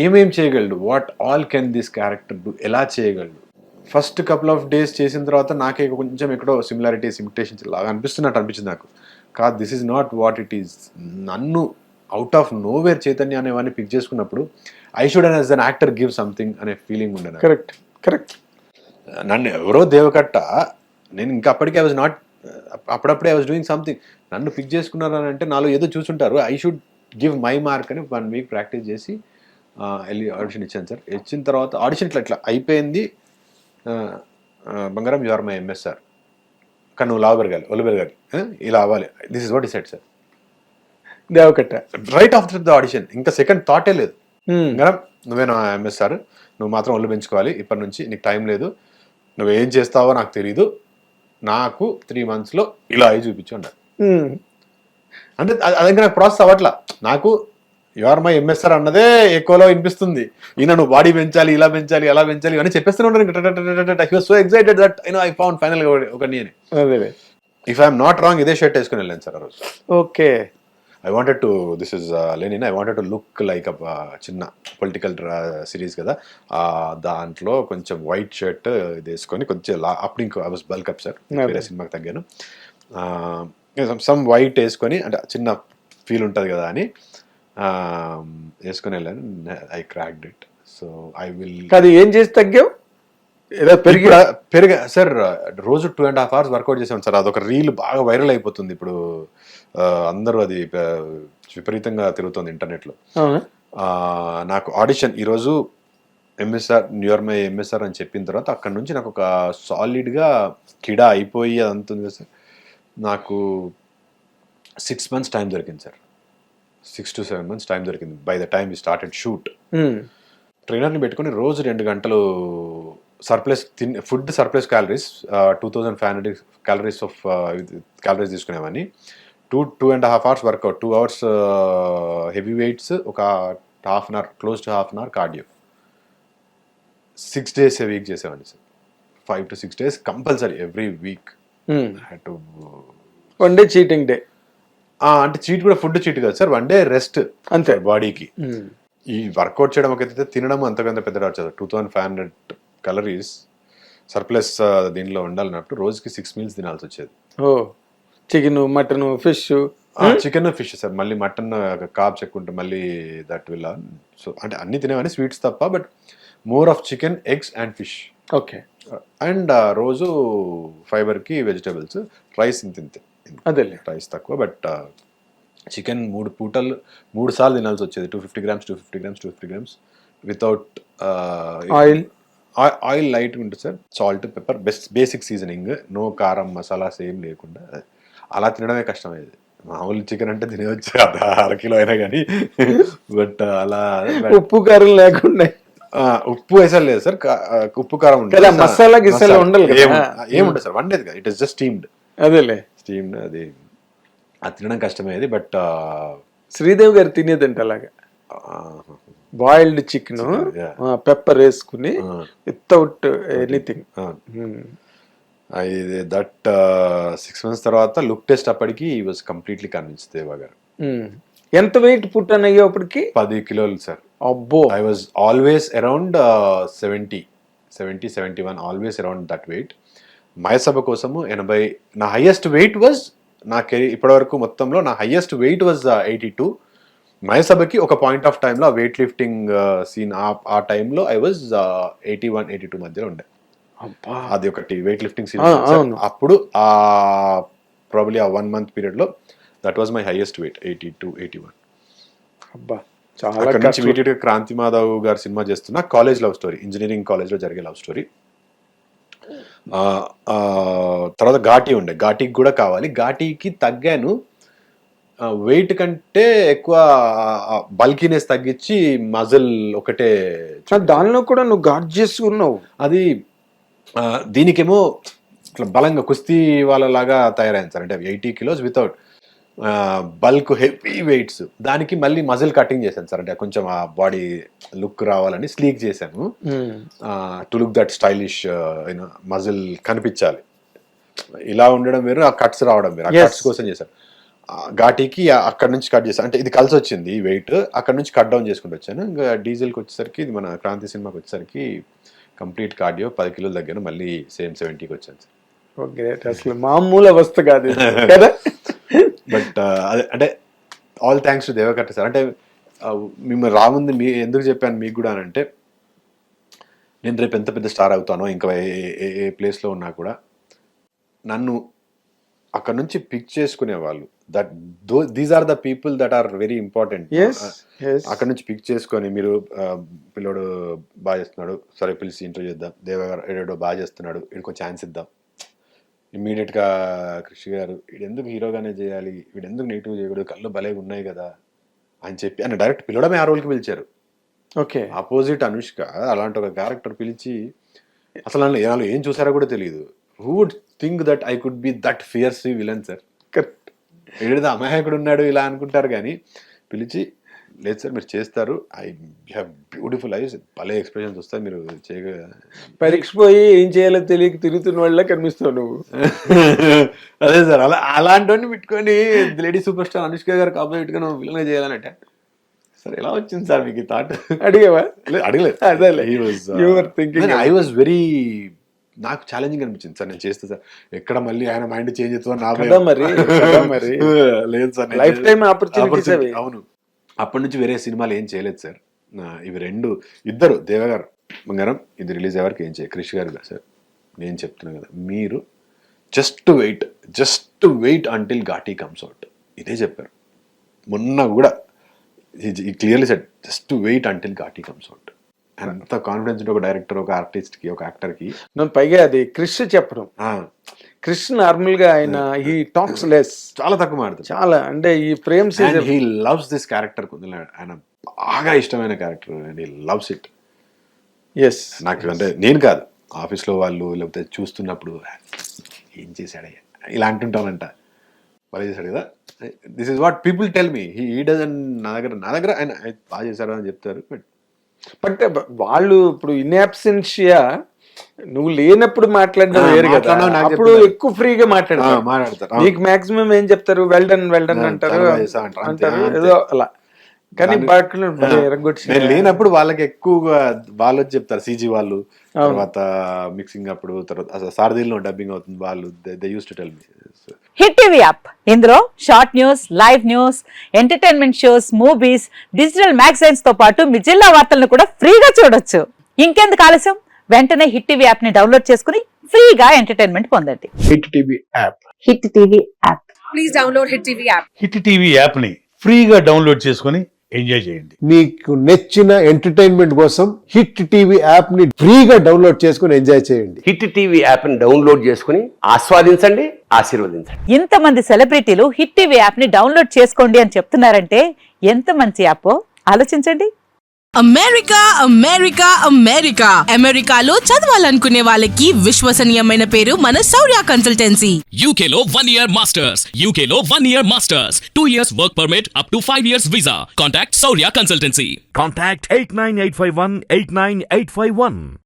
ఏమేం చేయగలడు, what all can this character do, ఎలా చేయగలడు. ఫస్ట్ కపుల్ ఆఫ్ డేస్ చేసిన తర్వాత నాకే కొంచెం ఎక్కడో సిమిలారిటీస్ ఇమిటేషన్స్ లాగా అనిపిస్తున్నట్టు అనిపించింది నాకు. కాదు, this is not what it is. నన్ను అవుట్ ఆఫ్ నోవేర్ చైతన్య అనేవాడిని పిక్ చేసుకున్నప్పుడు I should as an actor give something అనే ఫీలింగ్ ఉండే నాకు. Correct correct. నన్ను ఎవరో దేవకట్ట, నేను ఇంకా అప్పటికే ఐ వాజ్ నాట్, అప్పుడప్పుడే ఐ వాజ్ డూయింగ్ సంథింగ్. నన్ను పిక్ చేసుకున్నారు అని అంటే నాలో ఏదో చూసుంటారు, I should give my mark అని 1 వీక్ ప్రాక్టీస్ చేసి వెళ్ళి ఆడిషన్ ఇచ్చాను సార్. ఇచ్చిన తర్వాత ఆడిషన్ ఇట్లా అయిపోయింది. బంగారం యు ఆర్ మై ఎంఎస్ఆర్, కానీ నువ్వు లావు పెరగాలి, ఒళ్ళు పెరగాలి, ఇలా అవ్వాలి, this is what is set sir. Deva Katta right after the audition, ఇంకా సెకండ్ థాటే లేదు. బంగారం నువ్వే నా ఎంఎస్ఆర్, నువ్వు మాత్రం ఒళ్ళు పెంచుకోవాలి, ఇప్పటి నుంచి నీకు టైం లేదు, నువ్వేం చేస్తావో నాకు తెలీదు, నాకు 3 monthsలో ఇలా అయి చూపించు అన్నారు. అంటే అది నాకు ప్రాసెస్ అవ్వట్లా. నాకు యు ఆర్ మై ఎంఎస్ఆర్ అన్నదే ఎక్కువలో వినిపిస్తుంది. ఈయన నువ్వు బాడీ పెంచాలి, ఇలా పెంచాలి, అలా పెంచాలి అని చెప్పేస్తూనే ఉంటాను. He was so excited that I found final ఒక నేను. ఇఫ్ ఐఎమ్ నాట్ రాంగ్ ఇదే షర్ట్ వేసుకుని వెళ్ళాను సార్ ఆ రోజు. Okay. I wanted to, this is Lenin, I wanted to look like చిన్న పొలిటికల్ సిరీస్ కదా, దాంట్లో కొంచెం వైట్ షర్ట్ ఇది వేసుకొని కొంచెం అప్పుడు ఇంకో I was bulk up sir, వేరే సినిమాకి తగ్గాను. సమ్ వైట్ వేసుకొని అంటే చిన్న ఫీల్ ఉంటుంది కదా అని వేసుకొని వెళ్ళాను. I cracked it. So I will. అది ఏం చేసి తగ్గావు? పెరిగా సార్. రోజు 2.5 hours వర్కౌట్ చేసాను సార్. అదొక రీల్ బాగా వైరల్ అయిపోతుంది ఇప్పుడు, అందరూ అది విపరీతంగా తిరుగుతుంది ఇంటర్నెట్లో. నాకు ఆడిషన్ ఈరోజు ఎంఎస్ఆర్, న్యూఆర్ మై ఎంఎస్ఆర్ అని చెప్పిన తర్వాత అక్కడ నుంచి నాకు ఒక సాలిడ్గా కిడా అయిపోయి అదంతా ఉంది కదా సార్. నాకు 6 months టైం దొరికింది సార్. 6 to 7 months టైం దొరికింది by the time we started shoot. ట్రైనర్ని పెట్టుకుని రోజు 2 గంటలు surplus food, surplus calories 2500 calories of calories తీసుకునేవాడిని. 2.5 hours workout, 2 hours heavy weights, ఒక ½ hour, close to ½ hour cardio. 6 days a week చేసేవాడిని సార్. 5 to 6 days compulsory every week. One day cheating day. అంటే cheat కూడా ఫుడ్ చీట్ కాదు sir, 1 day rest అంతే బాడీకి. ఈ వర్కౌట్ చేయడం ఒక ఎత్తు, తినడం అంతకంత పెద్ద రాదు. 2500 calories సర్ప్లస్ దీనిలో ఉండాలన్నప్పుడు రోజుకి 6 meals తినాల్సి వచ్చేది. ఓ, chicken, mutton, fish. Chicken, fish sir. మళ్ళీ మటన్ కార్బ్స్ ఎక్కువ ఉంటే మళ్ళీ దట్ విల్. సో అంటే అన్ని తినేవని స్వీట్స్ తప్ప, but more of chicken, eggs and fish. Okay. And రోజు ఫైబర్కి వెజిటబుల్స్, రైస్ ఇంత అదే రైస్ తక్కువ, బట్ చికెన్ 3 పూటలు 3 సార్లు తినాల్సి వచ్చేది. 250 grams వితౌట్ ఆయిల్ లైట్ ఉంటుంది sir. Salt, pepper, basic seasoning, no కారం మసాలాస్ ఏం లేకుండా. అలా తినడమే కష్టమయ్యేది. మామూలు చికెన్ అంటే తినవచ్చు 1/2 kilo అయినా కానీ, బట్ అలా ఉప్పు కారం లేకుండా. ఉప్పు వేసారు లేదు సార్, ఉప్పు కారం ఉంటుంది, మసాలా గిసాలా ఉండాలి, ఏముంటుంది సార్, వండేది కదా, ఇట్ ఇస్ జస్ట్ స్టీమ్డ్. అదేలే స్టీమ్డ్, అది తినడం కష్టమయ్యేది. బట్ శ్రీదేవి గారు తినేదంటే అలాగా బాయిల్డ్ చికెన్ పెప్పర్ వేసుకుని వితౌట్ ఎనీథింగ్. దట్ 6 months తర్వాత లుక్ టెస్ట్ అప్పటికి వాజ్ కంప్లీట్లీ కన్విన్స్ దేవా గారు. ఎంత వెయిట్ పుట్టాను అయ్యో అప్పటికి? 10 kilos సార్. అబ్బో. I was always around 70-71, always around that weight. Mayasabha కోసము 80. నా హైయెస్ట్ వెయిట్ వాజ్, నా కెరీర్ ఇప్పటివరకు మొత్తంలో నా హైయెస్ట్ వెయిట్ వాజ్ 82. మయసభకి ఒక పాయింట్ ఆఫ్ టైంలో ఆ వెయిట్ లిఫ్టింగ్ సీన్, ఆ టైంలో ఐ వాజ్ 81-82 మధ్యలో ఉండే. అది ఒకటి వెయిట్ లిఫ్టింగ్ సీన్. అప్పుడు ప్రాబబ్లీ ఆ 1 month పీరియడ్లో that was my highest weight, 82-81. అబ్బా, అక్కడ నుంచి ఇమీడియట్గా క్రాంతి మాధవ్ గారు సినిమా చేస్తున్న కాలేజ్ లవ్ స్టోరీ, ఇంజనీరింగ్ కాలేజ్లో జరిగే లవ్ స్టోరీ. తర్వాత ఘాటీ ఉండే, ఘాటీకి కూడా కావాలి, ఘాటీకి తగ్గాను. వెయిట్ కంటే ఎక్కువ బల్కీనెస్ తగ్గించి మజిల్ ఒకటే. దానిలో కూడా నువ్వు ఘాట్ చేసుకున్నావు. అది దీనికేమో ఇట్లా బలంగా కుస్తీ వాళ్ళలాగా తయారైంది సార్. అంటే 80 kilos without bulk heavy weights. దానికి మళ్ళీ మజిల్ కటింగ్ చేశాను సార్. అంటే కొంచెం ఆ బాడీ లుక్ రావాలని స్లీక్ చేశాను, to look that stylish, muscle కనిపించాలి. ఇలా ఉండడం వేరు, ఆ కట్స్ రావడం వేరు. ఆ కట్స్ కోసం చేశాను. ఘాటీకి అక్కడ నుంచి కట్ చేస్తాను, అంటే ఇది కలిసి వచ్చింది వెయిట్, అక్కడ నుంచి కట్ డౌన్ చేసుకుంటూ వచ్చాను. ఇంకా డీజిల్కి వచ్చేసరికి, ఇది మన క్రాంతి సినిమాకి వచ్చేసరికి కంప్లీట్ కార్డియో 10 కిలోల దగ్గర మళ్ళీ సేమ్ 70కి వచ్చాను సార్. గ్రేట్, అసలు మామూలు అవస్థ కాదు కదా. బట్ అదే అంటే all thanks to Deva Katta sir. అంటే మిమ్మల్ని రాముంది ఎందుకు చెప్పాను మీకు కూడా అని అంటే, నేను రేపు ఎంత పెద్ద స్టార్ అవుతానో, ఇంకా ఏ ప్లేస్లో ఉన్నా కూడా నన్ను అక్కడ నుంచి పిక్ చేసుకునే వాళ్ళు, these are the people that are very important. అక్కడ నుంచి పిక్ చేసుకొని, మీరు పిల్లోడు బాగా చేస్తున్నాడు, సరే పిలిచి ఇంటర్వ్యూ చేద్దాం, దేవగారు ఏడో బాగా చేస్తున్నాడు, వీడికి ఛాన్స్ ఇద్దాం, ఇమ్మీడియట్గా కృషి గారు వీడు ఎందుకు హీరోగానే చేయాలి, వీడు ఎందుకు నెగిటివ్ చేయకూడదు, కళ్ళు భలేగా ఉన్నాయి కదా అని చెప్పి ఆయన డైరెక్ట్ పిలవడమే ఆ రోల్కి పిలిచారు. ఓకే, ఆపోజిట్ అనుష్క అలాంటి ఒక క్యారెక్టర్ పిలిచి, అసలు వాళ్ళు ఏం చూసారో కూడా తెలియదు. Who would think that I could be that fierce villain sir. ఏదో అమాయకుడు ఉన్నాడు ఇలా అనుకుంటారు, కానీ పిలిచి లేదు సార్ మీరు చేస్తారు, ఐ హ్యావ్ బ్యూటిఫుల్ ఐస్, భలే ఎక్స్ప్రెషన్స్ వస్తాయి, మీరు చేయగ పరీక్ష పోయి ఏం చేయాలో తెలియక తిరుగుతున్న వాళ్ళ కనిపిస్తావు నువ్వు. అదే సార్, అలాంటి పెట్టుకొని లేడీ సూపర్ స్టార్ అనుష్క గారికి ఆపోజిట్ గా నువ్వు విలన్ చేయాలనంటే, సార్ ఎలా వచ్చింది సార్ మీకు థాట్? అడిగావా? అడగలేదు. ఐ వాజ్ వెరీ, నాకు ఛాలెంజింగ్ అనిపించింది సార్, నేను చేస్తే సార్ ఎక్కడ మళ్ళీ ఆయన మైండ్ చేంజ్ అవుతుందో మరి లేదు సార్, లైఫ్ టైం ఆపర్చునిటీస్. అవును, అప్పటి నుంచి వేరే సినిమాలు ఏం చేయలేదు సార్. ఇవి ఇద్దరు దేవగారు బంగారం ఇది రిలీజ్ అయ్యేవారికి ఏం చేయాలి, క్రిష్ గారు సార్ నేను చెప్తున్నా కదా, మీరు just wait until Ghaati comes out, ఇదే చెప్పారు మొన్న కూడా. Clearly said just wait until Ghaati comes out. అంత కాన్ఫిడెన్స్ ఉంటే ఒక డైరెక్టర్, ఒక ఆర్టిస్ట్ కి, ఒక యాక్టర్ కి. పైగా అది క్రిష్ చెప్పడం, క్రిష్ నార్మల్ గా ఆయన హీ టాక్స్ లెస్, చాలా తక్కువ మాట్లాడతారు, చాలా. అంటే ఈ Prem season he loves this character, ఆయన బాగా ఇష్టమైన character and he loves it. Yes, నాకు అంటే నేను కాదు, ఆఫీస్ లో వాళ్ళు లేకపోతే చూస్తున్నప్పుడు ఏం చేశాడయ్యా ఇలా అంటుంటానంట, బాగా చేశాడు కదా, this is what people tell me. He doesn't నా దగ్గర ఆయన బాగా చేశారు అని చెప్తారు. బట్ వాళ్ళు ఇప్పుడు ఇన్ అబ్సెన్షియా నువ్వు లేనప్పుడు మాట్లాడడం వేరు కదా, అప్పుడు ఎక్కువ ఫ్రీగా మాట్లాడతారు. నీకు మాక్సిమం ఏం చెప్తారు, వెల్డన్ అంటారు ఏదో అలా. కానీ నేను లేనప్పుడు వాళ్ళకి ఎక్కువగా వాళ్ళు వచ్చి చెప్తారు, సీజీ వాళ్ళు, తర్వాత మిక్సింగ్ అప్పుడు, తర్వాత సారథిలో డబ్బింగ్ అవుతుంది వాళ్ళు, they use to tell me. Hit TV app, ఇందులో short news, live news, entertainment shows, movies, digital magazines తో పాటు మీ జిల్లా వార్తలను కూడా ఫ్రీగా చూడొచ్చు. ఇంకెందుకు ఆలస్యం, వెంటనే హిట్ టీవీ యాప్ ని డౌన్లోడ్ చేసుకుని ఫ్రీగా ఎంటర్టైన్మెంట్ పొందండి. Hit TV app, hit TV app, please download hit TV app. Hit TV app ని ఫ్రీగా డౌన్లోడ్ చేసుకుని ఎంజాయ్ చేయండి. మీకు నచ్చిన ఎంటర్టైన్మెంట్ కోసం హిట్ టీవీ యాప్ ని ఫ్రీగా డౌన్లోడ్ చేసుకుని ఎంజాయ్ చేయండి. హిట్ టీవీ యాప్ ని డౌన్లోడ్ చేసుకుని ఆస్వాదించండి, ఆశీర్వదించండి. ఇంతమంది సెలబ్రిటీలు హిట్ టీవీ యాప్ ని డౌన్లోడ్ చేసుకోండి అని చెప్తున్నారంటే ఎంత మంచి యాప్ ఆలోచించండి. అమెరికాలో చదవాలనుకునే వాళ్ళకి విశ్వసనీయమైన పేరు మన శౌర్య కన్సల్టెన్సీ. UK లో 1 year masters, UK లో 1 year masters, 2 years work permit up to 5 years visa. Contact Saurya Consultancy. Contact 89851 89851.